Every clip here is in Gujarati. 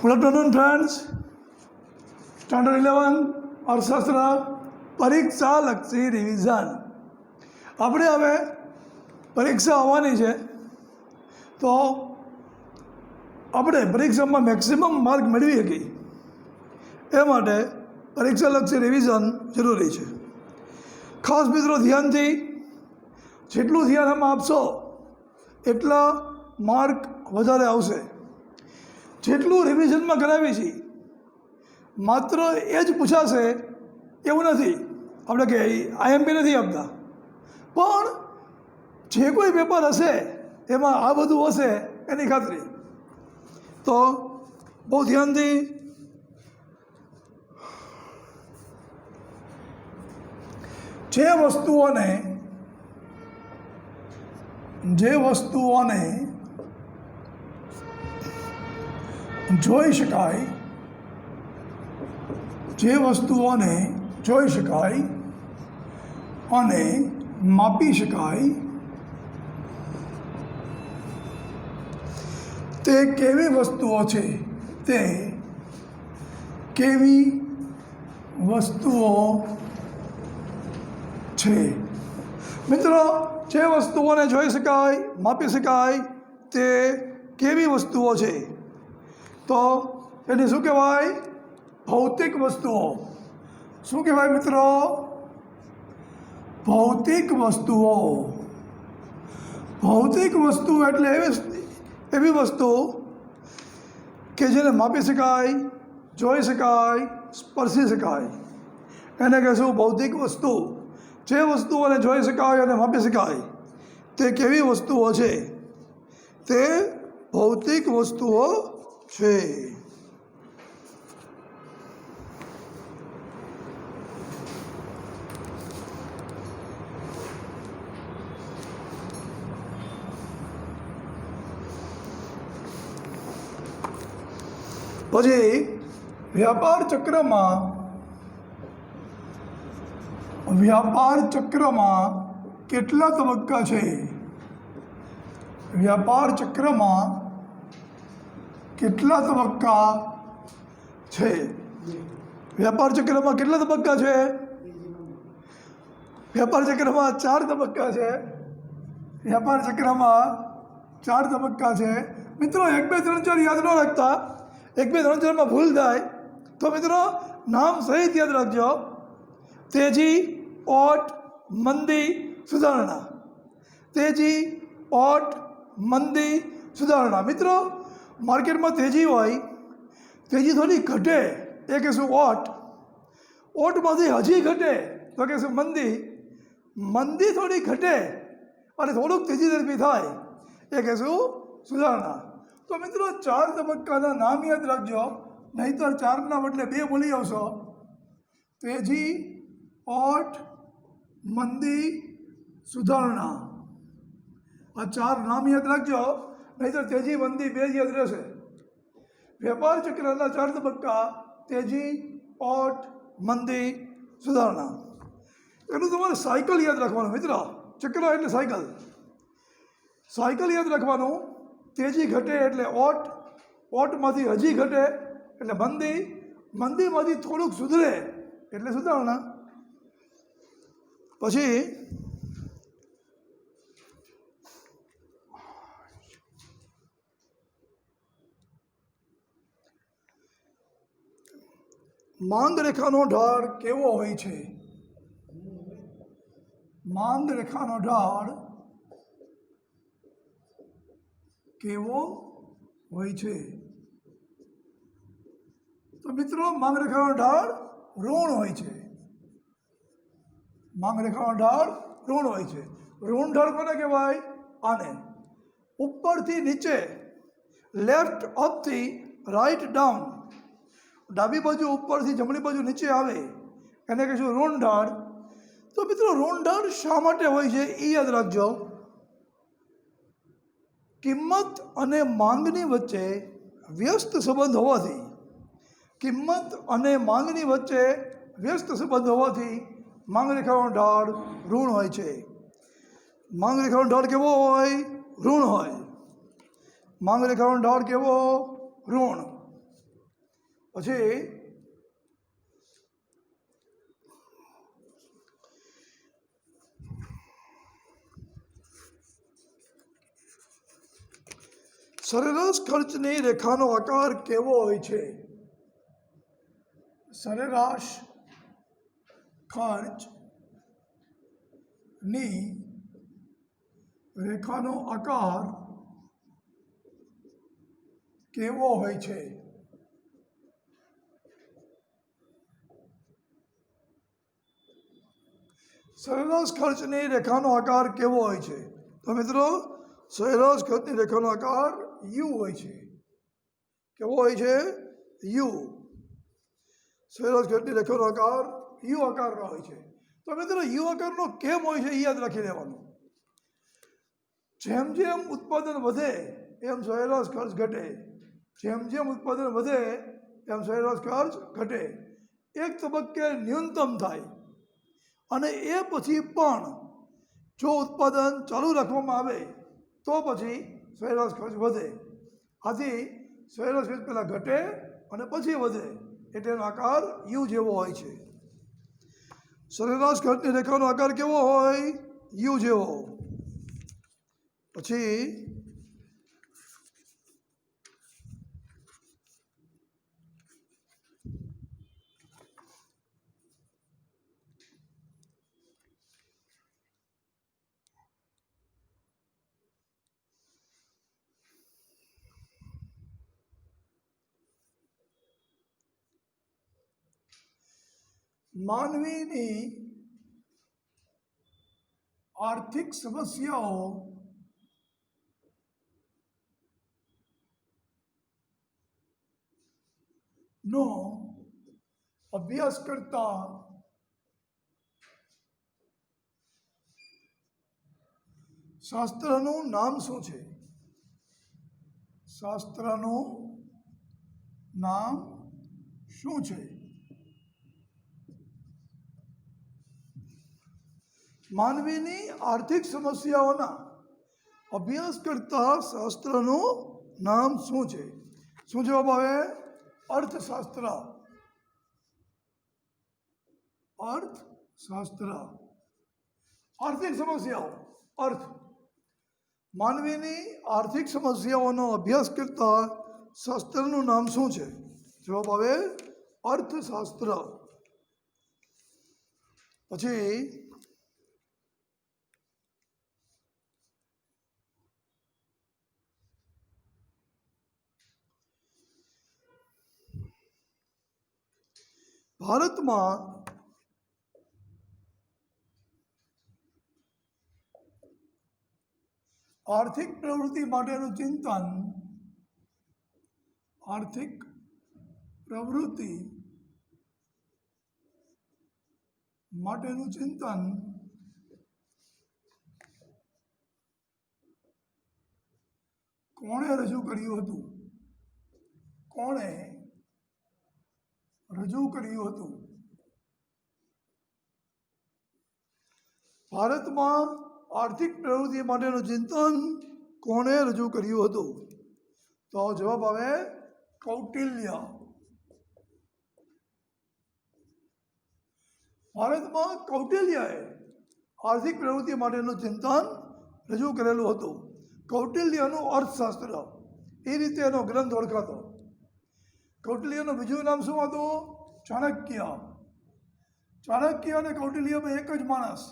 Good afternoon friends. स्टैंडर्ड 11 अर्थशास्त्र परीक्षा लक्षी रिविजन આપણે હવે પરીક્ષા આવવાની છે તો આપણે પરીક્ષામાં મેક્સિમમ માર્ક મેળવી શકીએ એ માટે પરીક્ષાલક્ષી રિવિઝન જરૂરી છે। ખાસ મિત્રો ધ્યાનથી જેટલું ધ્યાન આમાં આપશો એટલા માર્ક વધારે આવશે। જેટલું રિવિઝનમાં કરાવી છે માત્ર એ જ પૂછાશે એવું નથી, આપણે કે આઈએમપી નથી આપતા, પણ જે કોઈ પેપર હશે એમાં આ બધું હશે એની ખાતરી। તો બહુ ધ્યાનથી જે વસ્તુઓને જોઈ શકાય અને માપી શકાય તે કેવી વસ્તુઓ છે, મિત્રો જે વસ્તુઓને જોઈ શકાય માપી શકાય તે કેવી વસ્તુઓ છે તો એને શું કહેવાય? ભૌતિક વસ્તુઓ। શું કહેવાય મિત્રો? ભૌતિક વસ્તુઓ। ભૌતિક વસ્તુ એટલે એવી વસ્તુ કે જેને માપી શકાય, જોઈ શકાય, સ્પર્શી શકાય, એને કહેશું ભૌતિક વસ્તુ। જે વસ્તુઓને જોઈ શકાય અને માપી શકાય તે કેવી વસ્તુઓ છે? તે ભૌતિક વસ્તુઓ છે। પછી વ્યાપાર ચક્રમાં કેટલા તબક્કા છે? વ્યાપાર ચક્રમાં કેટલા તબક્કા છે? વ્યાપાર ચક્રમાં કેટલા તબક્કા છે? વ્યાપાર ચક્રમાં 4 તબક્કા છે। વ્યાપાર ચક્રમાં 4 તબક્કા છે। મિત્રો 1 2 3 4 યાદ ન રાખતા, 1 2 3 4 માં ભૂલ થાય તો મિત્રો નામ સહિત યાદ રાખજો। તેજી, ઓટ, મંદી, સુધારણા। તેજી, ઓટ, મંદી, સુધારણા। મિત્રો માર્કેટમાં તેજી હોય, તેજી થોડી ઘટે એ કહેશું ઓટ, ઓટમાંથી હજી ઘટે તો કહેશું મંદી, મંદી થોડી ઘટે અને થોડુંક તેજી ઝડપી થાય એ કહેશું સુધારણા। તો મિત્રો 4 તબક્કાના નામ યાદ રાખજો, નહીંતર 4ના બદલે 2 બોલી આવશો। તેજી, ઓટ, મંદી, સુધારણા, આ 4 નામ યાદ રાખજો, નહીંતર તેજી મંદી 2 યાદ રહેશે। વ્યાપાર ચક્રના 4 તબક્કા તેજી, ઓટ, મંદી, સુધારણા। એનું તમારે સાયકલ યાદ રાખવાનું મિત્ર। ચક્ર એટલે સાયકલ યાદ રાખવાનું। તેજી ઘટે એટલે ઓટ, ઓટમાંથી હજી ઘટે એટલે મંદી, મંદીમાંથી થોડુંક સુધરે એટલે સુધારણા। પછી માંગ રેખાનો ઢાળ કેવો હોય છે? માંગ રેખાનો ઢાળ કેવો હોય છે? તો મિત્રો માંગ રેખાનો ઢાળ ઋણ હોય છે। માંગ રેખાનો ઢાળ ઋણ હોય છે। ઋણ ઢાળ કોને કહેવાય? આને ઉપરથી નીચે, લેફ્ટ અપથી રાઈટ ડાઉન, ડાબી બાજુ ઉપરથી જમણી બાજુ નીચે આવે એને કહીશું ઋણ ઢાળ। તો મિત્રો ઋણ ઢાળ શા માટે હોય છે એ યાદ રાખજો। કિંમત અને માંગની વચ્ચે વ્યસ્ત સંબંધ હોવાથી માંગ રેખાનો ઢાળ ઋણ હોય છે। માંગ રેખાનો ઢાળ કેવો હોય? ઋણ હોય। માંગ રેખાનો ઢાળ કેવો? ઋણ। પછી સરેરાશ ખર્ચની રેખાનો આકાર કેવો હોય છે? સરેરાશ ખર્ચની રેખાનો આકાર કેવો હોય છે? સરેરાશ ખર્ચની રેખાનો આકાર કેવો હોય છે? તો મિત્રો સરેરાશ ખર્ચની રેખાનો આકાર યુ હોય છે. કેવો હોય છે? યુ. સરેરાશ ખર્ચની રેખાનો આકાર યુ આકારનો હોય છે. તો મિત્રો યુ આકારનો કેમ હોય છે એ યાદ રાખી લેવાનું. જેમ જેમ ઉત્પાદન વધે એમ સરેરાશ ખર્ચ ઘટે. જેમ જેમ ઉત્પાદન વધે એમ સરેરાશ ખર્ચ ઘટે. એક તબક્કે ન્યૂનતમ થાય અને એ પછી પણ જો ઉત્પાદન ચાલુ રાખવામાં આવે તો પછી સરેરાશ ખર્ચ વધે. આથી સરેરાશ ખર્ચ પહેલાં ઘટે અને પછી વધે એટલે એનો આકાર યુ જેવો હોય છે. સરેરાશ ખર્ચની રેખાનો આકાર કેવો હોય? યુ જેવો. પછી માનવીની આર્થિક સમસ્યાઓ નો અભ્યાસ કરતા શાસ્ત્રનું નામ શું છે? શાસ્ત્રનું નામ શું છે? માનવીની આર્થિક સમસ્યાઓના અભ્યાસ કરતા શાસ્ત્રનું નામ શું છે? શું જવાબ આવે? અર્થશાસ્ત્ર. અર્થશાસ્ત્ર. આર્થિક સમસ્યાઓ અર્થ. માનવીની આર્થિક સમસ્યાઓનો અભ્યાસ કરતા શાસ્ત્રનું નામ શું છે? જવાબ આવે અર્થશાસ્ત્ર. પછી ભારતમાં આર્થિક પ્રવૃત્તિ માટેનું ચિંતન આર્થિક પ્રવૃત્તિ માટેનું ચિંતન કોણે રજૂ કર્યું હતું? કોણે રજૂ કર્યું હતું? ભારતમાં આર્થિક પ્રવૃત્તિ માટેનું ચિંતન કોણે રજૂ કર્યું હતું? તો જવાબ આવે કૌટિલ્ય. ભારતમાં કૌટિલ્યએ આર્થિક પ્રવૃત્તિ માટેનું ચિંતન રજૂ કરેલું હતું. કૌટિલ્યનું અર્થશાસ્ત્ર એ રીતે એનો ગ્રંથ ઓળખાતો. કૌટિલ્યનું બીજું નામ શું હતું? ચાણક્ય. ચાણક્ય અને કૌટિલ્યમાં એક જ માણસ.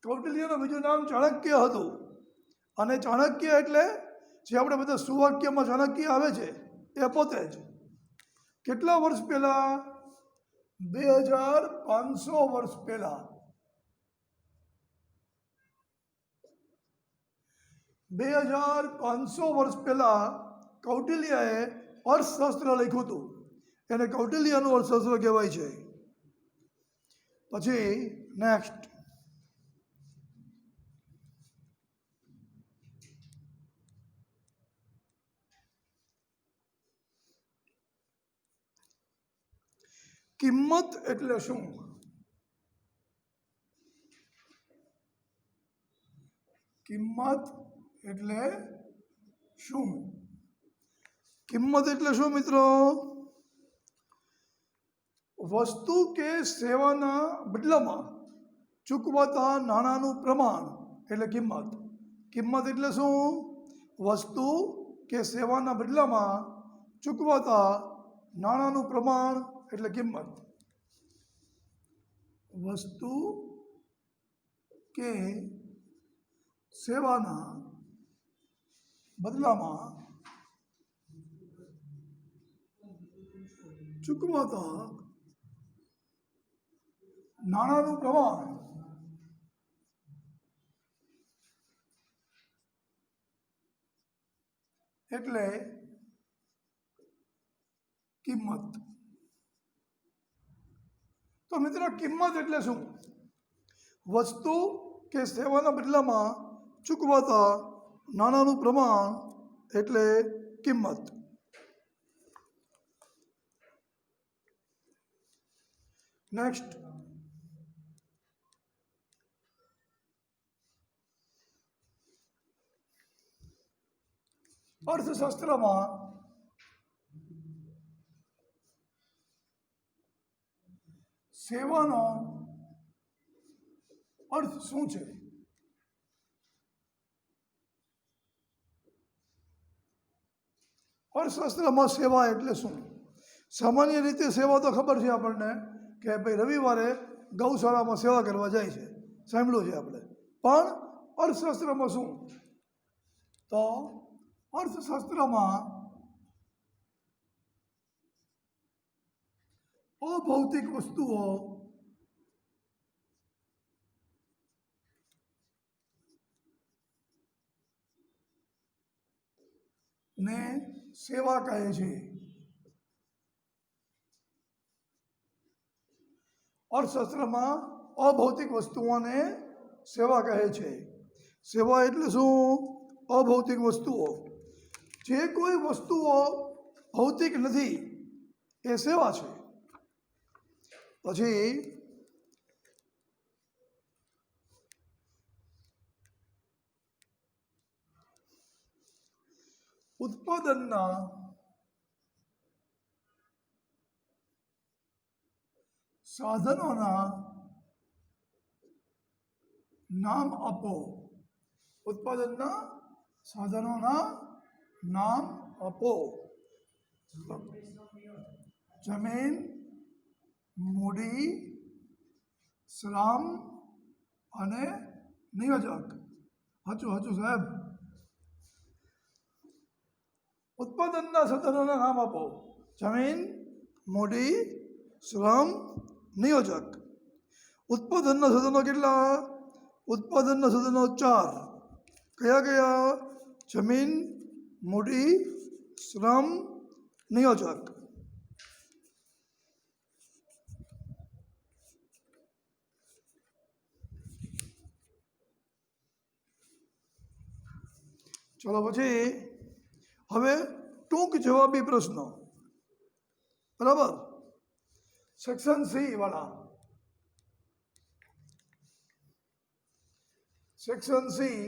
કૌટિલ્યનું બીજું નામ ચાણક્ય હતું અને ચાણક્ય એટલે જે આપણે બધા સુવાક્યમાં ચાણક્ય આવે છે એ પોતે જ. કેટલા વર્ષ પહેલાં? 2500 વર્ષ પહેલાં. 2500 વર્ષ પહેલાં કૌટિલ્યએ અર્થશાસ્ત્ર લખ્યું હતું. એને કૌટિલ્યનું અર્થશાસ્ત્ર કહેવાય છે. પછી નેક્સ્ટ કિંમત એટલે શું? કિંમત એટલે શું? કિંમત એટલે શું મિત્રો? વસ્તુ કે સેવાના બદલામાં ચૂકવાતા નાણાંનું પ્રમાણ એટલે કિંમત. કિંમત એટલે શું? વસ્તુ કે સેવાના બદલામાં ચૂકવાતા નાણાંનું પ્રમાણ એટલે કિંમત. વસ્તુ કે સેવાના બદલામાં ચૂકવાતા નાણાંનું પ્રમાણ એટલે કિંમત. તો મિત્રો કિંમત એટલે શું? વસ્તુ કે સેવાના બદલામાં ચૂકવાતા નાણાંનું પ્રમાણ એટલે કિંમત. નેક્સ્ટ, અર્થશાસ્ત્રમાં સેવાનો અર્થ શું છે? અર્થશાસ્ત્રમાં સેવા એટલે શું? સામાન્ય રીતે સેવા તો ખબર છે આપણને કે ભાઈ રવિવારે ગૌશાળામાં સેવા કરવા જાય છે, સાંભળ્યું છે આપણે. પણ અર્થશાસ્ત્રમાં શું? તો અર્થશાસ્ત્રમાં અભૌતિક વસ્તુઓ ને સેવા કહે છે. અર્થશાસ્ત્રમાં અભૌતિક વસ્તુઓને સેવા કહે છે. સેવા એટલે શું? અભૌતિક વસ્તુઓ. જે કોઈ વસ્તુઓ ભૌતિક નથી એ સેવા છે. પછી ઉત્પાદનના સાધનોના નામ આપો. ઉત્પાદનના સાધનોના નામ આપો. જમીન, મૂડી, શ્રમ અને નિયોજક. સાચું સાહેબ. ઉત્પાદનના સાધનોના નામ આપો. જમીન, મૂડી, શ્રમ, નિયોજક. ઉત્પાદનના સાધનો કેટલા? ઉત્પાદનના સાધનો 4. કયા કયા? જમીન, મૂડી, શ્રમ, નિયોજક. ચલો પછી હવે ટૂંક જવાબી પ્રશ્નો. બરાબર? સેક્શન સી વાળા. સેક્શન સી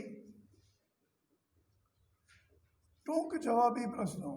ટૂંક જવાબી પ્રશ્નો.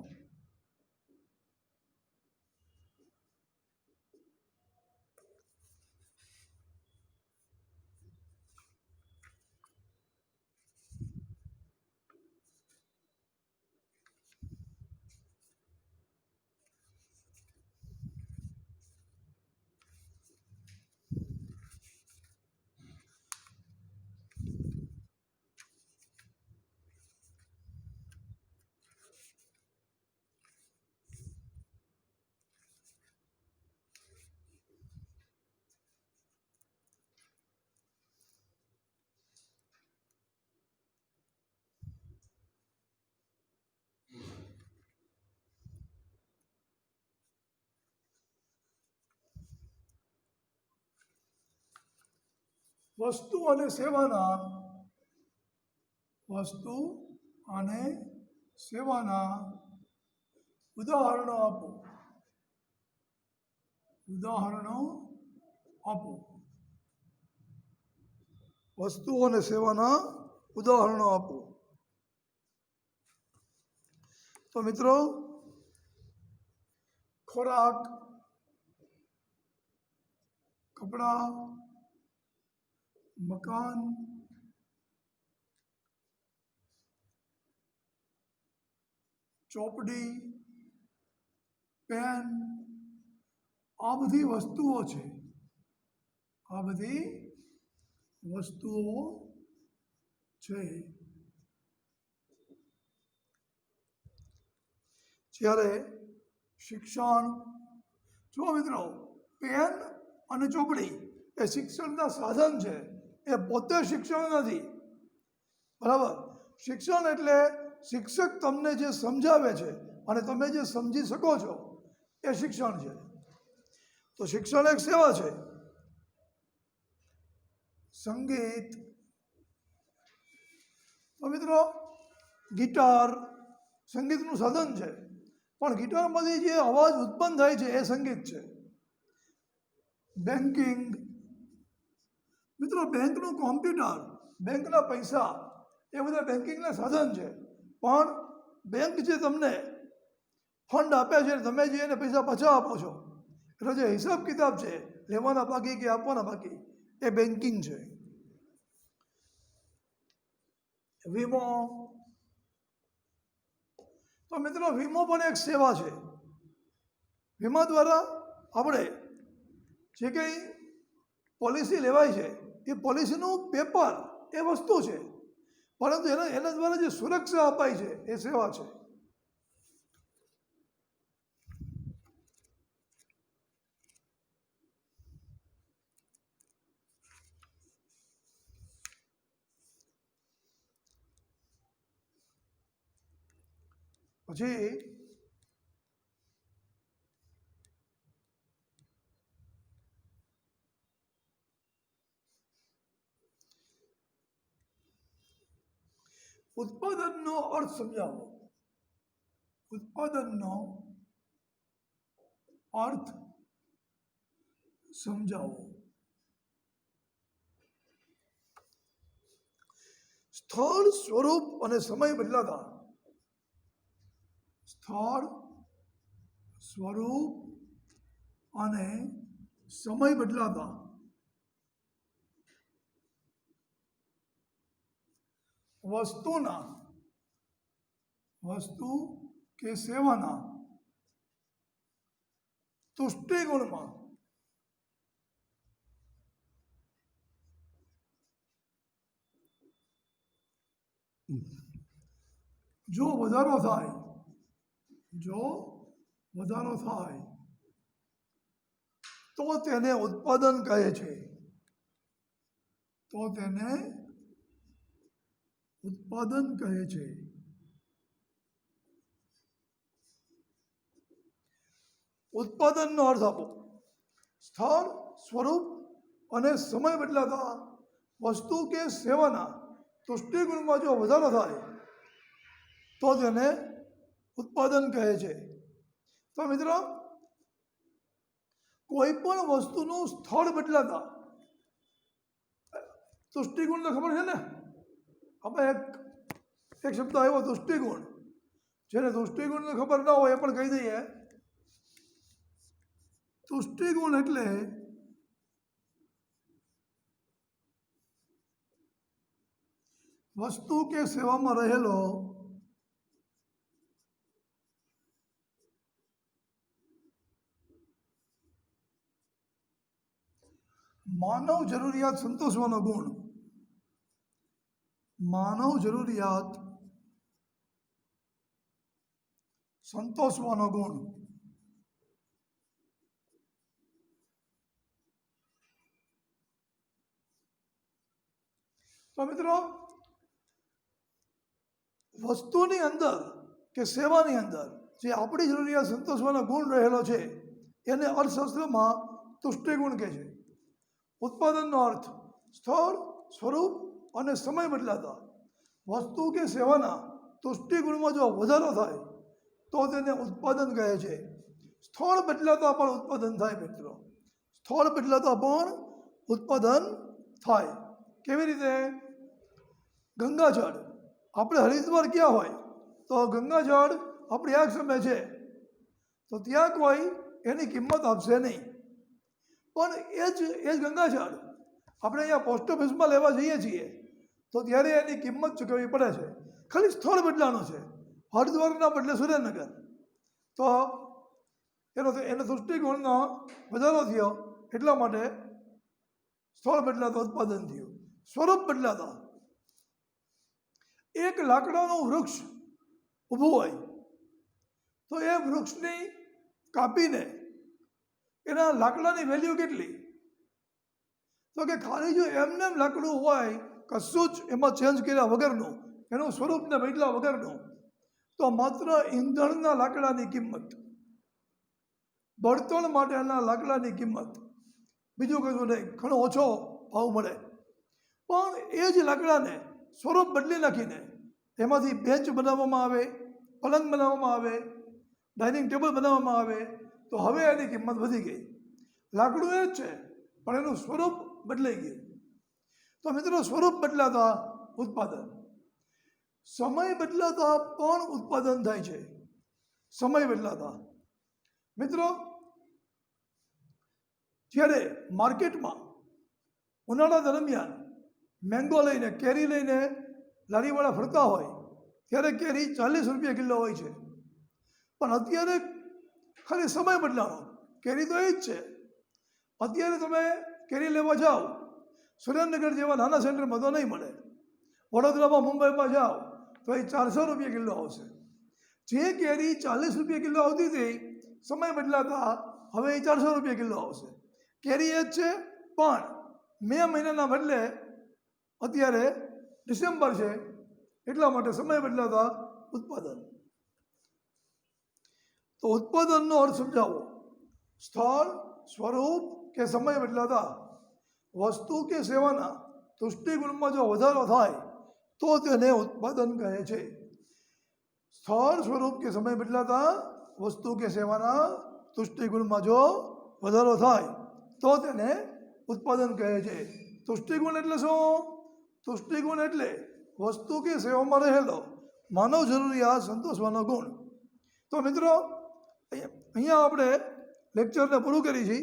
વસ્તુ અને સેવાના ઉદાહરણો આપો. વસ્તુ અને સેવાના ઉદાહરણો આપો. તો મિત્રો, ખોરાક, कपड़ा, मकान, ચોપડી, પેન, આ બધી વસ્તુઓ છે. આ બધી વસ્તુઓ છે. જ્યારે શિક્ષણ, જો મિત્રો, પેન અને ચોપડી એ શિક્ષણના સાધન છે, એ પોતે શિક્ષણ નથી. બરાબર? શિક્ષણ એટલે શિક્ષક તમને જે સમજાવે છે અને તમે જે સમજી શકો છો એ શિક્ષણ છે. તો શિક્ષણ એક સેવા છે. સંગીત, તો મિત્રો ગિટાર સંગીતનું સાધન છે, પણ ગિટારમાંથી જે અવાજ ઉત્પન્ન થાય છે એ સંગીત છે. બેન્કિંગ, મિત્રો બેંકનું કોમ્પ્યુટર, બેંકના પૈસા એ બધા બેન્કિંગના સાધન છે, પણ બેંક જે તમને ફંડ આપે છે તમે જે એને પૈસા પાછા આપો છો, એટલે જે હિસાબ કિતાબ છે લેવાના બાકી કે આપવાના બાકી એ બેન્કિંગ છે. વીમો, તો મિત્રો વીમો પણ એક સેવા છે. વીમા દ્વારા આપણે જે કંઈ પોલિસી લેવાય છે એ પોલિસીનું પેપર એ વસ્તુ છે, પરંતુ એના દ્વારા જે સુરક્ષા અપાય છે એ સેવા છે. પછી ઉત્પાદનનો અર્થ સમજાવો. ઉત્પાદનનો અર્થ સમજાવો. સ્થળ, સ્વરૂપ અને સમય બદલાતા. સ્થળ, સ્વરૂપ અને સમય બદલાતા. વસ્તુના, વસ્તુ કે સેવાના તુષ્ટિગુણમાં જો વધારો થાય, જો વધારો થાય તો તેને ઉત્પાદન કહે છે. તો તેને ઉત્પાદન કહે છે. ઉત્પાદનનો અર્થ આપો. સ્થળ, સ્વરૂપ અને સમય બદલાતા વસ્તુ કે સેવાના તુષ્ટિગુણમાં જો વધારો થાય તો તેને ઉત્પાદન કહે છે. તો મિત્રો કોઈ પણ વસ્તુનું સ્થળ બદલાતા તુષ્ટિગુણ તો ખબર છે ને, આપણે એક શબ્દ આવ્યો તુષ્ટિગુણ, જેને તુષ્ટિગુણ ખબર ના હોય એ પણ કહી દઈએ. તુષ્ટિગુણ એટલે વસ્તુ કે સેવામાં રહેલો માનવ જરૂરિયાત સંતોષવાનો ગુણ. માનવ જરૂરિયાત સંતોષવાનો ગુણ. તો મિત્રો વસ્તુની અંદર કે સેવાની અંદર જે આપણી જરૂરિયાત સંતોષવાનો ગુણ રહેલો છે એને અર્થશાસ્ત્રમાં તુષ્ટિગુણ કહે છે. ઉત્પાદનનો અર્થ સ્થળ, સ્વરૂપ અને સમય બદલાતા વસ્તુ કે સેવાના તુષ્ટિગુણમાં જો વધારો થાય તો તેને ઉત્પાદન કહે છે. સ્થળ બદલાતા પણ ઉત્પાદન થાય મિત્રો. સ્થળ બદલાતા પણ ઉત્પાદન થાય. કેવી રીતે? ગંગાજળ, આપણે હરિદ્વાર ગયા હોય તો ગંગાજળ આપણી આંખ સામે છે તો ત્યાં કોઈ એની કિંમત આપશે નહીં, પણ એ જ ગંગાજળ આપણે અહીંયા પોસ્ટ ઓફિસમાં લેવા જઈએ છીએ તો ત્યારે એની કિંમત ચૂકવવી પડે છે. ખાલી સ્થળ બદલાનું છે, હરિદ્વારના બદલે સુરેન્દ્રનગર. તો એનો દૃષ્ટિકોણનો વધારો થયો, એટલા માટે સ્થળ બદલાતા ઉત્પાદન થયું, સ્વરૂપ બદલાતા. એક લાકડાનું વૃક્ષ ઊભું હોય તો એ વૃક્ષની કાપીને એના લાકડાની વેલ્યુ કેટલી? તો કે ખાલી જો એમને એમ લાકડું હોય, કશું જ એમાં ચેન્જ કર્યા વગરનું, એનું સ્વરૂપને બદલ્યા વગરનું, તો માત્ર ઈંધણના લાકડાની કિંમત, બળતણ માટેના લાકડાની કિંમત, બીજું કશું નહીં, ઘણો ઓછો ભાવ મળે. પણ એ જ લાકડાને સ્વરૂપ બદલી નાખીને એમાંથી બેન્ચ બનાવવામાં આવે, પલંગ બનાવવામાં આવે, ડાઇનિંગ ટેબલ બનાવવામાં આવે, તો હવે એની કિંમત વધી ગઈ. લાકડું એ જ છે પણ એનું સ્વરૂપ બદલાઈ ગયું. તો મિત્રો, સ્વરૂપ બદલાતા ઉત્પાદન, સમય બદલાતા પણ ઉત્પાદન થાય છે. સમય બદલાતા મિત્રો, જ્યારે માર્કેટમાં ઉનાળા દરમિયાન મેંગો લઈને, કેરી લઈને લારીવાળા ફરતા હોય ત્યારે કેરી 40 રૂપિયા કિલો હોય છે. પણ અત્યારે ખાલી સમય બદલાનો, કેરી તો એ જ છે. અત્યારે તમે કેરી લેવા જાઓ સુરેન્દ્રનગર જેવા નાના સેન્ટરમાં તો નહીં મળે, વડોદરામાં, મુંબઈમાં જાઓ તો એ 400 રૂપિયા કિલો આવશે. જે કેરી 40 રૂપિયા કિલો આવતી હતી, સમય બદલાતા હવે એ 400 રૂપિયા કિલો આવશે. કેરી એ જ છે, પણ મે મહિનાના બદલે અત્યારે ડિસેમ્બર છે, એટલા માટે સમય બદલાતા ઉત્પાદન. તો ઉત્પાદનનો અર્થ સમજાવો. સ્થળ, સ્વરૂપ કે સમય બદલાતા વસ્તુ કે સેવાના તુષ્ટિગુણમાં જો વધારો થાય તો તેને ઉત્પાદન કહે છે. સ્થળ, સ્વરૂપ કે સમય બદલાતા વસ્તુ કે સેવાના તુષ્ટિગુણમાં જો વધારો થાય તો તેને ઉત્પાદન કહે છે. તુષ્ટિગુણ એટલે શું? તુષ્ટિગુણ એટલે વસ્તુ કે સેવામાં રહેલો માનવ જરૂરિયાત સંતોષવાનો ગુણ. તો મિત્રો, અહીંયા આપણે લેક્ચરને પૂરું કરી છીએ.